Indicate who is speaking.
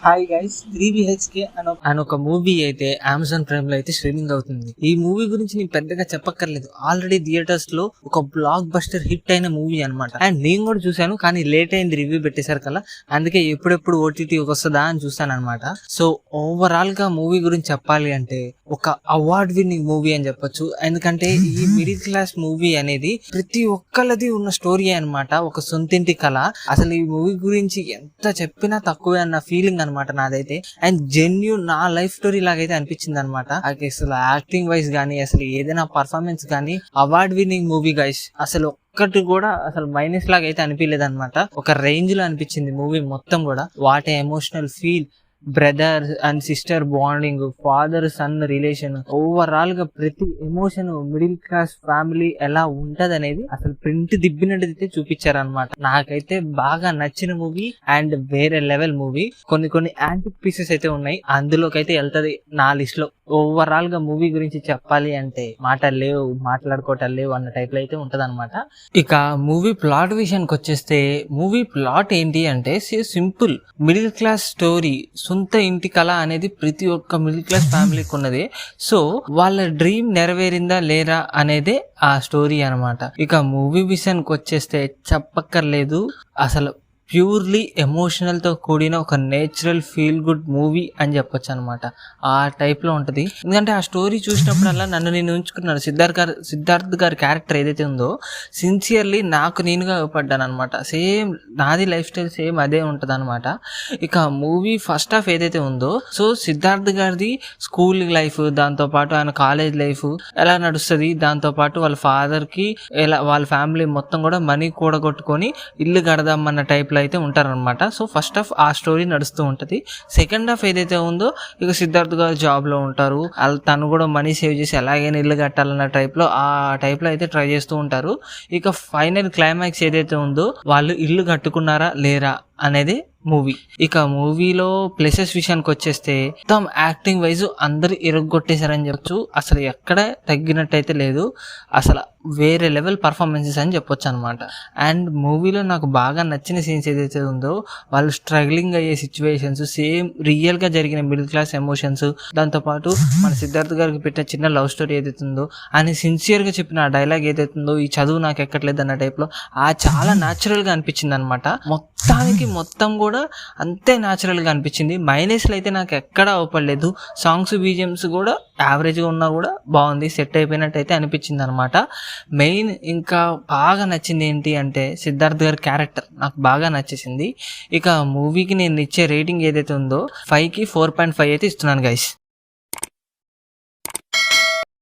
Speaker 1: Hi guys, 3BHK అని ఒక movie అయితే అమెజాన్ ప్రైమ్ లో అయితే స్ట్రీమింగ్ అవుతుంది. ఈ మూవీ గురించి నేను పెద్దగా చెప్పక్కర్లేదు. ఆల్రెడీ థియేటర్స్ లో ఒక బ్లాక్ బస్టర్ హిట్ అయిన మూవీ అనమాట. అండ్ నేను కూడా చూసాను, కానీ లేట్ అయింది రివ్యూ పెట్టేశారు కదా, అందుకే ఎప్పుడెప్పుడు ఓటీటీ వస్తుందా అని చూసాను అనమాట. సో ఓవరాల్ గా మూవీ గురించి చెప్పాలి అంటే ఒక అవార్డ్ విన్నింగ్ మూవీ అని చెప్పొచ్చు. ఎందుకంటే ఈ మిడిల్ క్లాస్ మూవీ అనేది ప్రతి ఒక్కళ్ళది ఉన్న స్టోరీ అనమాట, ఒక సొంతింటి కళ. అసలు ఈ మూవీ గురించి ఎంత చెప్పినా తక్కువే అన్న ఫీలింగ్ అనమాట నాదైతే. అండ్ జెన్యూన్ నా లైఫ్ స్టోరీ లాగైతే అనిపించింది అనమాట. అసలు యాక్టింగ్ వైజ్ గానీ, అసలు ఏదైనా పర్ఫార్మెన్స్ గానీ అవార్డ్ విన్నింగ్ మూవీ గైస్. అసలు ఒక్కటి కూడా అసలు మైనస్ లాగా అయితే అనిపించలేదు అనమాట. ఒక రేంజ్ లో అనిపించింది మూవీ మొత్తం కూడా. What emotional feel, brother and sister bonding, father son relation, overall గా ప్రతి ఎమోషన్ మిడిల్ క్లాస్ ఫ్యామిలీ ఎలా ఉంటది అనేది అసలు ప్రింట్ దిబ్బినట్టయితే చూపించారు అనమాట. నాకైతే బాగా నచ్చిన మూవీ అండ్ వేరే లెవెల్ మూవీ. కొన్ని యాంటిక్ పీసెస్ అయితే ఉన్నాయి, అందులోకి అయితే వెళ్తది నా లిస్ట్ లో. ఓవరాల్ గా మూవీ గురించి చెప్పాలి అంటే మాటలు లేవు, మాట్లాడుకోవటాలు లేవు అన్న టైప్ లో అయితే ఉంటది అనమాట. ఇక మూవీ ప్లాట్ విషయానికి వచ్చేస్తే, మూవీ ప్లాట్ ఏంటి అంటే సింపుల్ మిడిల్ క్లాస్ స్టోరీ. సొంత ఇంటి కళ అనేది ప్రతి ఒక్క మిడిల్ క్లాస్ ఫ్యామిలీకి ఉన్నది. సో వాళ్ళ డ్రీమ్ నెరవేరిందా లేరా అనేదే ఆ స్టోరీ అనమాట. ఇక మూవీ విషయానికి వచ్చేస్తే చెప్పక్కర్లేదు, అసలు ప్యూర్లీ ఎమోషనల్ తో కూడిన ఒక నేచురల్ ఫీల్ గుడ్ మూవీ అని చెప్పొచ్చు అనమాట. ఆ టైప్ లో ఉంటది. ఎందుకంటే ఆ స్టోరీ చూసినప్పుడల్లా నన్ను నేను ఉంచుకున్నాను. సిద్ధార్థ్ గారి క్యారెక్టర్ ఏదైతే ఉందో సిన్సియర్లీ నాకు నేనుగా పడ్డాను అనమాట. సేమ్ నాది లైఫ్ స్టైల్ సేమ్ అదే ఉంటది అనమాట. ఇక మూవీ ఫస్ట్ హాఫ్ ఏదైతే ఉందో, సో సిద్ధార్థ్ గారిది స్కూల్ లైఫ్, దాంతో పాటు ఆయన కాలేజ్ లైఫ్ ఎలా నడుస్తుంది, దాంతో పాటు వాళ్ళ ఫాదర్ కి ఎలా వాళ్ళ ఫ్యామిలీ మొత్తం కూడా మనీ కూడగొట్టుకొని ఇల్లు కడదామన్న టైప్ అయితే ఉంటారనమాట. సో ఫస్ట్ హాఫ్ ఆ స్టోరీ నడుస్తూ ఉంటది. సెకండ్ హాఫ్ ఏదైతే ఉందో, ఇక సిద్ధార్థ్ గారు జాబ్ లో ఉంటారు, తను కూడా మనీ సేవ్ చేసి ఎలాగైనా ఇల్లు కట్టాలన్న టైప్ లో ఆ టైప్ లో అయితే ట్రై చేస్తూ ఉంటారు. ఇక ఫైనల్ క్లైమాక్స్ ఏదైతే ఉందో, వాళ్ళు ఇల్లు కట్టుకున్నారా లేరా అనేది మూవీ. ఇక మూవీలో ప్లేసెస్ విషయానికి వచ్చేస్తే మొత్తం యాక్టింగ్ వైజ్ అందరు ఇరగొట్టేశారని చెప్పొచ్చు. అసలు ఎక్కడ తగ్గినట్టయితే లేదు, అసలు వేరే లెవెల్ పర్ఫార్మెన్సెస్ అని చెప్పొచ్చు అనమాట. అండ్ మూవీలో నాకు బాగా నచ్చిన సీన్స్ ఏదైతే ఉందో, వాళ్ళు స్ట్రగ్లింగ్ అయ్యే సిచ్యువేషన్స్, సేమ్ రియల్ గా జరిగిన మిడిల్ క్లాస్ ఎమోషన్స్, దాంతోపాటు మన సిద్ధార్థ్ గారికి పెట్టిన చిన్న లవ్ స్టోరీ ఏదైతే ఉందో, ఆయన సిన్సియర్ గా చెప్పిన ఆ డైలాగ్ ఏదైతే ఉందో, ఈ చదువు నాకు ఎక్కట్లేదు అన్న టైప్ లో, ఆ చాలా న్యాచురల్ గా అనిపించింది అనమాట. మొత్తం కూడా అంతే న్యాచురల్ గా అనిపించింది. మైనస్లు అయితే నాకు ఎక్కడా అవపడలేదు. సాంగ్స్ బీజిఎమ్స్ కూడా యావరేజ్ గా ఉన్నా కూడా బాగుంది, సెట్ అయిపోయినట్టు అయితే అనిపించింది అనమాట. మెయిన్ ఇంకా బాగా నచ్చింది ఏంటి అంటే సిద్ధార్థ్ గారి క్యారెక్టర్ నాకు బాగా నచ్చేసింది. ఇక మూవీకి నేను ఇచ్చే రేటింగ్ ఏదైతే ఉందో 5కి 4.5 అయితే ఇస్తున్నాను గైస్.